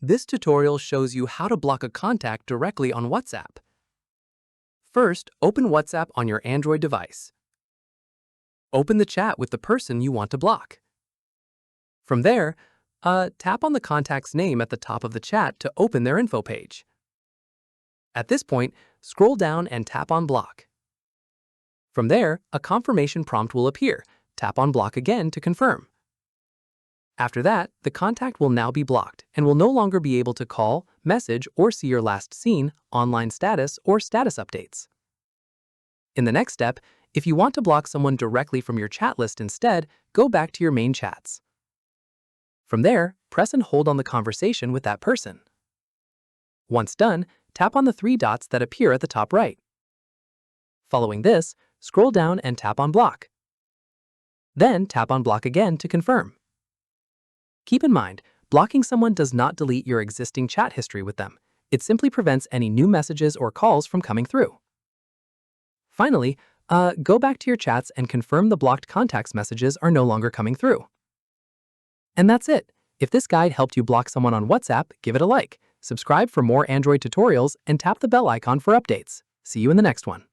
This tutorial shows you how to block a contact directly on WhatsApp. First, open WhatsApp on your Android device. Open the chat with the person you want to block. From there, tap on the contact's name at the top of the chat to open their info page. At this point, scroll down and tap on Block. From there, a confirmation prompt will appear. Tap on Block again to confirm. After that, the contact will now be blocked and will no longer be able to call, message, or see your last seen, online status, or status updates. In the next step, if you want to block someone directly from your chat list instead, go back to your main chats. From there, press and hold on the conversation with that person. Once done, tap on the three dots that appear at the top right. Following this, scroll down and tap on Block. Then tap on Block again to confirm. Keep in mind, blocking someone does not delete your existing chat history with them. It simply prevents any new messages or calls from coming through. Finally, go back to your chats and confirm the blocked contacts messages are no longer coming through. And that's it. If this guide helped you block someone on WhatsApp, give it a like, subscribe for more Android tutorials, and tap the bell icon for updates. See you in the next one.